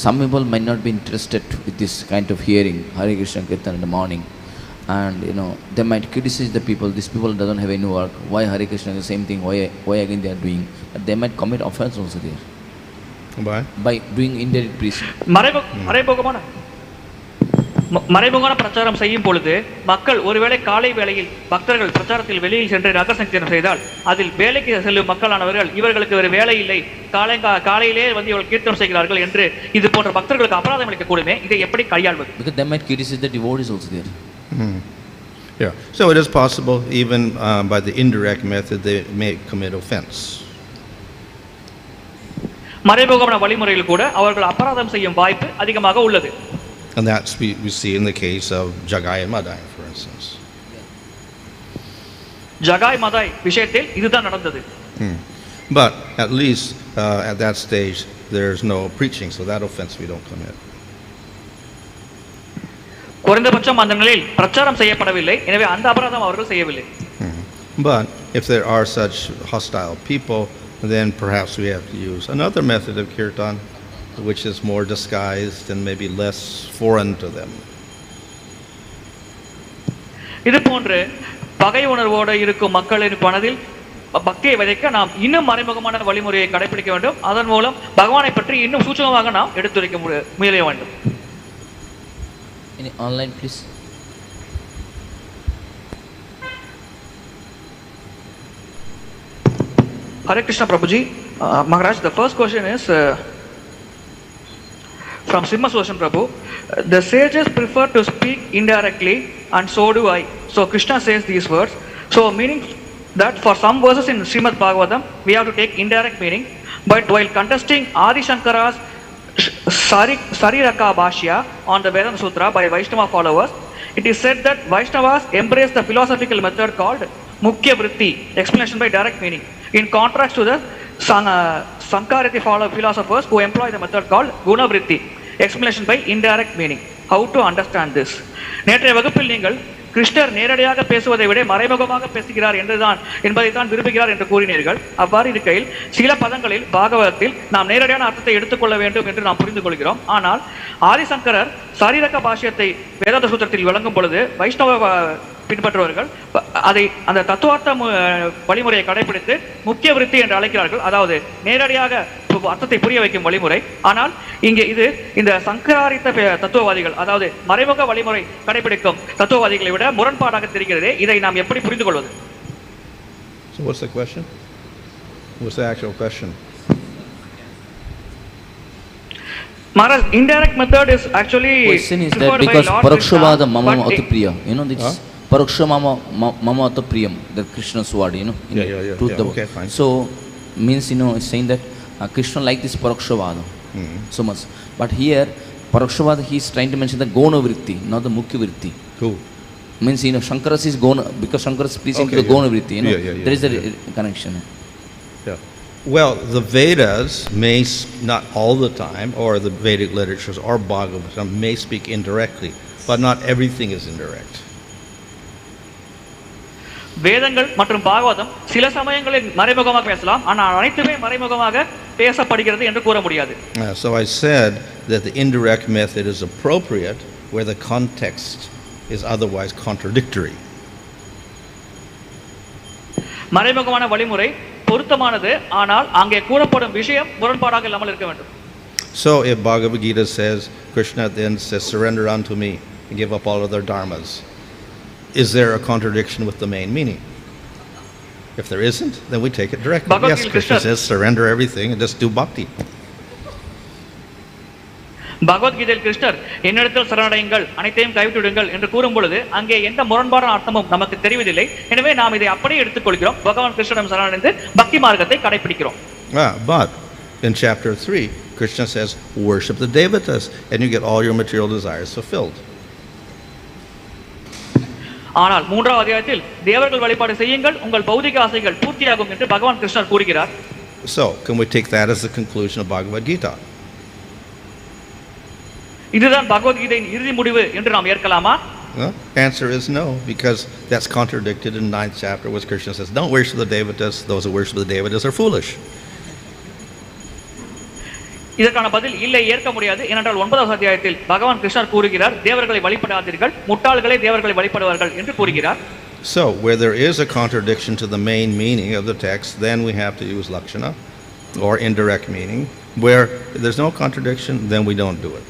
Some people might not be interested with this kind of hearing Hare Krishna Kirtan in the morning, and they might criticize the people. These people doesn't have any work. Why Hare Krishna is the same thing? Why again they are doing? But they might commit offense also there. By doing indirect preaching. மறைமுகமான பிரச்சாரம் செய்யும் பொழுது மக்கள் ஒருவேளை காலை வேளையில் பக்தர்கள் பிரச்சாரத்தில் வெளியில் சென்று நகர் சங்கீர்த்தனம் செய்தால் அதில் வேலைக்கு செல்லும் மக்களானவர்கள் இவர்களுக்கு வேறு வேலை இல்லை, காலையிலே வந்து இவர்கள் கீர்த்தனம் செய்கிறார்கள் என்று இது போன்ற பக்தர்களுக்கு அபராதம் அளிக்க கூடுமே. இதை எப்படி கையாள்வது? Because they might criticize the devotees also there. Yeah, so it is possible even by the indirect method they may commit offense. மறைமுகமான வழிமுறையில் கூட அவர்கள் அபராதம் செய்யும் வாய்ப்பு அதிகமாக உள்ளது. And that's we see in the case of Jagai and Madai, for instance. Jagai மதாய் விஷயத்தில் இதுதான் நடந்தது. But at least at that stage there's no preaching, so that offense we don't commit. குறைந்தபட்சம் அந்த நிலையில் பிரச்சாரம் செய்யப்படவில்லை, எனவே அந்த அபராதம் அவர்கள் செய்யவில்லை. But if there are such hostile people, then perhaps we have to use another method of kirtan, which is more disguised and maybe less foreign to them. இது போன்று பகை உணர்வோடு இருக்கும் மக்களின் மனதில் பக்தியை விதைக்க நாம் இன்னும் மறைமுகமான வழிமுறையை கடைபிடிக்க வேண்டும். அதன் மூலம் பகவானை பற்றி இன்னும் சூட்சமமாக நாம் எடுத்துரைக்க முயல வேண்டும். Online please. Hare Krishna Prabhuji. Maharaj, the first question is from Simha Sudarshan Prabhu. The sages prefer to speak indirectly and so do I. So Krishna says these words. So meaning that for some verses in Srimad Bhagavatam we have to take indirect meaning, but while contesting Adi Shankara's Sariraka Bhashya on the Vedanta Sutra by Vaishnava followers, it is said that Vaishnavas embrace the philosophical method called Mukhya Vritti, explanation by direct meaning, in contrast to the Sankariti philosophers who employ the method called Guna Vritti, explanation by indirect meaning. How to understand this? நேற்றைய வகுப்பில் நீங்கள் கிருஷ்ணர் நேரடியாக பேசுவதை விட மறைமுகமாக பேசுகிறார் என்பதை தான் விரும்புகிறார் என்று கூறினீர்கள். அவ்வாறு இருக்கையில் சில பதங்களில் பாகவதத்தில் நாம் நேரடியான அர்த்தத்தை எடுத்துக்கொள்ள வேண்டும் என்று நாம் புரிந்து கொள்கிறோம். ஆனால் ஆதிசங்கரர் சாரீரக பாஷ்யத்தை வேதாந்த சூத்திரத்தில் வழங்கும் பொழுது வைஷ்ணவ பின்பற்றுவார்கள் அதை அந்த தத்துவார்த்த வழிமுறையை கடைபிடித்து முக்கிய விருத்தி என்று அழைக்கிறார்கள். அதாவது நேரடியாக அர்த்தத்தை புரிய வைக்கும் வழிமுறை. ஆனால் இங்கே இது இந்த சங்கராரித்த தத்துவவாதிகள், அதாவது மறைமுக வழிமுறை கடைபிடிக்கும் தத்துவவாதிகளை விட முரண்பாடாக தெரிகிறது. இதை நாம் எப்படி புரிந்து கொள்வது? So what's the question? What's the actual question? Maharaj, indirect method is actually question is that because parakshavada mama atupriya, you know this paraksha mama atupriyam, the Krishna's word, you know, truth. Okay, fine. So means, you know, it's saying that Krishna like this parakshavada so much, but here parakshavada he is trying to mention the gona vritti, not the mukhya vritti. Cool. Means, you know, Shankara is gona, because Shankara is preaching to the gona vritti, you know, there is a connection. Yeah. Well, the Vedas may, not all the time, or the Vedic literatures or Bhagavatam may speak indirectly, but not everything is indirect. வேதங்கள் மற்றும் பாகவதம் சில சமயங்களில் மறைமுகமாக பேசலாம், ஆனால் அனைத்துமே மறைமுகமாக பேசப்படுகிறது என்று கூற முடியாது. So I said that the indirect method is appropriate where the context is otherwise contradictory. மறைமுகமான வழிமுறை பொருத்தமானது, ஆனால் அங்கே கூறப்படும் விஷயம் முரண்பாடாக இல்லாமல் இருக்க வேண்டும். So if Bhagavad Gita says, Krishna then says, surrender unto me and give up all other dharmas, is there a contradiction with the main meaning? If there isn't, then we take it directly. Yes, Krishna says, surrender everything and just do bhakti. பகவத்கீதையில் கிருஷ்ணர் என்னிடத்தில் சரணடையுங்கள், அனைத்தையும் கைவிட்டுடுங்கள் என்று கூறும் பொழுது அங்கே எந்த முரண்பாடான அர்த்தமும் நமக்கு தெரிவதில்லை. எனவே நாம் இதை அப்படியே எடுத்துக்கொள்கிறோம். பகவான் கிருஷ்ணரிடம் சரணடைந்து பக்தி மார்க்கத்தை கடைபிடிக்கிறோம். But in chapter 3, Krishna says, worship the devatas and you get all your material desires fulfilled. ஆனால் 3வது அத்தியாயத்தில் தேவர்கள் வழிபாடு செய்யுங்கள், உங்கள் பௌதிக ஆசைகள் பூர்த்தியாகும் என்று பகவான் கிருஷ்ணர் கூறுகிறார். So, can we take that as the conclusion of Bhagavad Gita? இதுதான் பகவத்கீதையின் இறுதி முடிவு என்று நாம் ஏற்கலாமா? Answer is no, because that's contradicted in 9th chapter where Krishna says, don't worship the devatas, those who worship the devatas are foolish. இதற்கான பதில் இல்லை, ஏற்க முடியாது. ஏனென்றால் 9வது அத்தியாயத்தில் பகவான் கிருஷ்ணர் கூறுகிறார், தேவர்களை வழிபடாதீர்கள், முட்டாள்களே தேவர்களை வழிபடுவார்கள் என்று கூறுகிறார். So, where there is a contradiction to the main meaning of the text, then we have to use lakṣaṇa or indirect meaning. Where there's no contradiction, then we don't do it.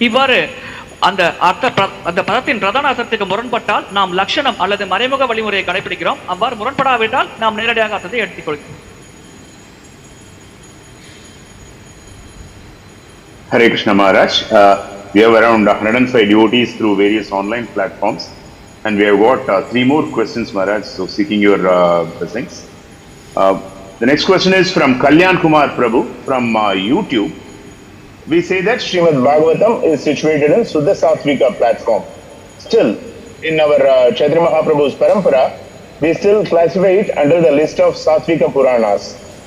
இவ்வாறு அந்த பதத்தின் பிரதான அர்த்தத்துக்கு முரண்பட்டால் நாம் லட்சணம் அல்லது மறைமுக வழிமுறையை கடைபிடிக்கிறோம். அவ்வாறு முரண்படாவிட்டால் நாம் நேரடியாக அர்த்தத்தை எடுத்துக்கொள்கிறோம். Hare Krishna Maharaj, we have around 105 devotees through various online platforms, and we have got 3 more questions, Maharaj, so seeking your blessings. The next question is from Kalyan Kumar Prabhu from YouTube. We say that Srimad Bhagavatam is situated in Suddha Sattvika platform. Still, in our Chaitanya Mahaprabhu's Parampara, we still classify it under the list of Sattvika Purāṇas.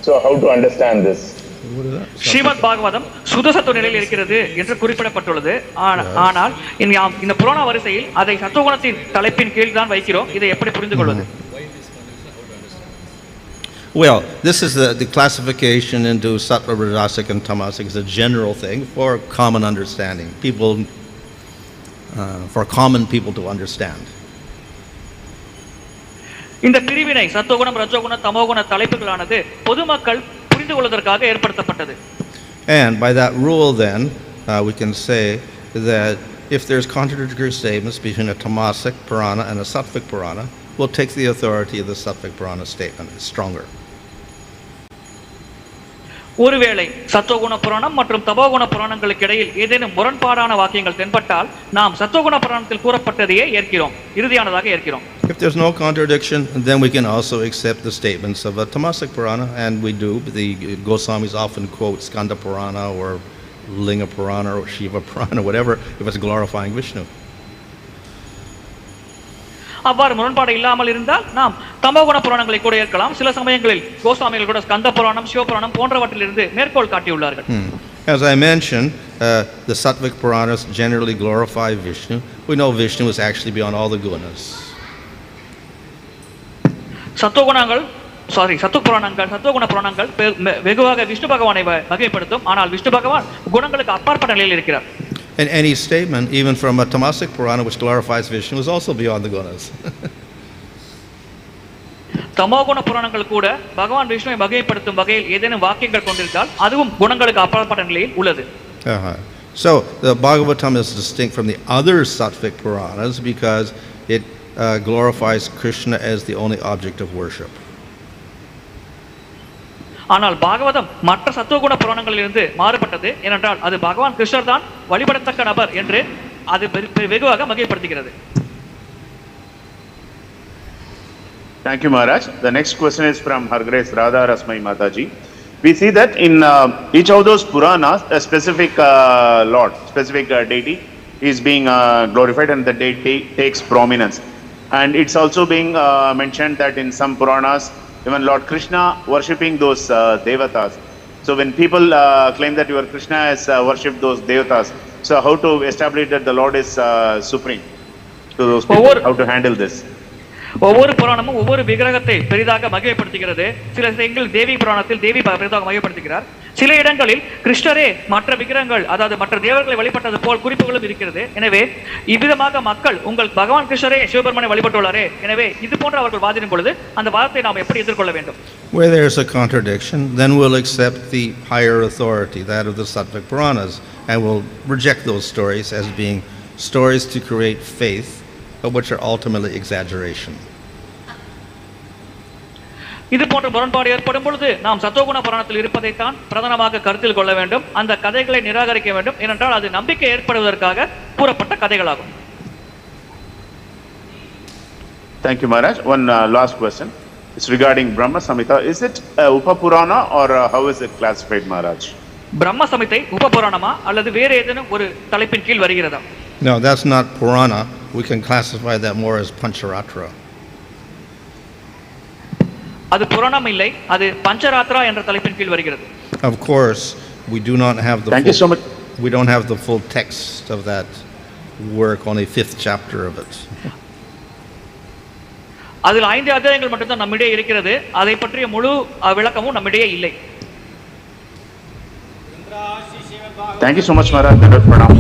So, how to understand this? Srimad Bhagavatam சுதசத்துவ நிலையில் இருக்கிறது என்று குறிப்பிடப்பட்டுள்ளது. ஆனால் இந்த புராண வரிசையில் அதை சத்துவகுணத்தின் தலைப்பின் கீழ் தான் வைக்கிறோம். இதை எப்படி புரிந்து கொள்வது? Well, this is the classification into sattva, rajasic and tamasic is a general thing for common understanding. People, for common people to understand. இந்த பிரிவினை சத்துவகுணம், ரஜோகுண, தமோகுண தலைப்புகளானது பொதுமக்கள் புரிந்து கொள்வதற்காக ஏற்படுத்தப்பட்டது. And by that rule then, we can say that if there's contradictory statements between a tamasic Purāṇa and a sattvic Purāṇa, we'll take the authority of the sattvic Purāṇa statement. It's stronger. ஒருவேளை சத்துவகுண புராணம் மற்றும் தமோகுண புராணங்களுக்கு இடையில் ஏதேனும் முரண்பாடான வாக்கியங்கள் தென்பட்டால் நாம் சத்துவகுண புராணத்தில் கூறப்பட்டதையே ஏற்கிறோம், இறுதியானதாக ஏற்கிறோம். If there's no contradiction, then we can also accept the statements of a tamasic Purāṇa, and we do. The Goswamis often quote Skanda Purāṇa or Linga Purāṇa or Shiva Purāṇa, whatever, if it's glorifying Vishnu. அவ்வாறு முரண்பாடு இல்லாமல் இருந்தால் நாம் தமோகுண புராணங்களை கூட ஏற்கலாம். சில சமயங்களில் கோஸ்வாமிகள் கூட ஸ்கந்த புராணம், சிவ புராணம் போன்றவற்றிலிருந்து மேற்கோள் காட்டியுள்ளார்கள். As I mentioned, the sattvic Purāṇas generally glorify Vishnu. We know Vishnu is actually beyond all the gunas. சத்துவகுண புராணங்கள் வெகுவாக விஷ்ணு பகவானை மகிமைப்படுத்தும். ஆனால் விஷ்ணு பகவான் குணங்களுக்கு அப்பாற்பட்ட நிலையில் இருக்கிறார். And any statement, even from a Tamasic Purana, which glorifies Vishnu, is also beyond the gunas. தமோகுண புராணங்கள் கூட பகவான் விஷ்ணுவை வகைப்படுத்தும் வகையில் ஏதேனும் வாக்கியங்கள் கொண்டிருந்தால் அதுவும் குணங்களுக்கு அப்பாற்பட்ட நிலையில் உள்ளது. So the Bhagavatam is distinct from the other Sattvic Puranas because it glorifies Krishna as the only object of worship. ஆனால் பாகவதம் மற்ற சத்துவகுண புராணங்களிலிருந்து மாறுபட்டது. ஏனென்றால் அது பகவான் கிருஷ்ணர் தான் வழிபடத்தக்க நபர் என்று அது வெகுவாக வகைப்படுத்துகிறது. Thank you, Maharaj. The next question is from Her Grace Radha Rasmai Mataji. We see that in each of those Puranas, a specific Lord, specific deity is being glorified and the deity takes prominence. And it's also being mentioned that in some Puranas, even Lord Krishna worshipping those devatas. So when people claim that your Krishna has worshipped those devatas, so how to establish that the Lord is supreme to those people? How to handle this? ஒவ்வொரு புராணமும் ஒவ்வொரு விக்கிரகத்தை பெரிதாக மகிமைப்படுத்துகிறது. சில இடங்களில் தேவி புராணத்தில் தேவி பெரிதாக மகிமைப்படுத்துகிறார். சில இடங்களில் கிருஷ்ணரே மற்ற விக்கிரகங்கள் அதாவது மற்ற தேவர்களை வழிபட்டது போல் குறிப்புகளும் இருக்கிறது. எனவே இவ்விதமாக மக்கள் உங்கள் பகவான் கிருஷ்ணரே சிவபெருமானை வழிபட்டுள்ளாரே, எனவே இது போன்ற அவர்கள் வாதிடும் பொழுது அந்த வாதத்தை நாம் எப்படி எதிர்கொள்ள வேண்டும்? Where there is a contradiction, then we'll accept the higher authority, that of the Sattvic Puranas, and we'll reject those stories as being stories to create faith, but which are ultimately exaggeration. இது போன்ற முரண்பாடு ஏற்படும் பொழுது நாம் சத்துவகுண புராணத்தில் இருப்பதைத்தான் பிரதானமாக கருத்தில் கொள்ள வேண்டும். அந்த கதைகளை நிராகரிக்க வேண்டும். ஏனென்றால் அது நம்பிக்கை ஏற்படுவதற்காக கூறப்பட்ட கதைகளாகும். Thank you, Maharaj. One last question. It's regarding Brahma Samhita. Is it Upapurana or how is it classified, Maharaj? பிரம்ம சமிதை உபபுராணமா அல்லது வேறு ஏதேனும் ஒரு தலைப்பின் கீழ் வருகிறதா? No, that's not Purana. We can classify that more as Pancharatra. அது புராணம் இல்லை, அது பஞ்சராத்ரா என்ற தலைப்பின் கீழ் வருகிறது. Of course, we do not have the Thank you so much. We don't have the full text of that work, only 5th chapter of it. அதில் 5 அத்தியாயங்கள் மட்டும்தான் நம்மிடையே இருக்கிறது. அதை பற்றிய முழு விளக்கமும் நம்மிடையே இல்லை. Thank you so much, Maharaj. Pranam.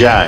Jai.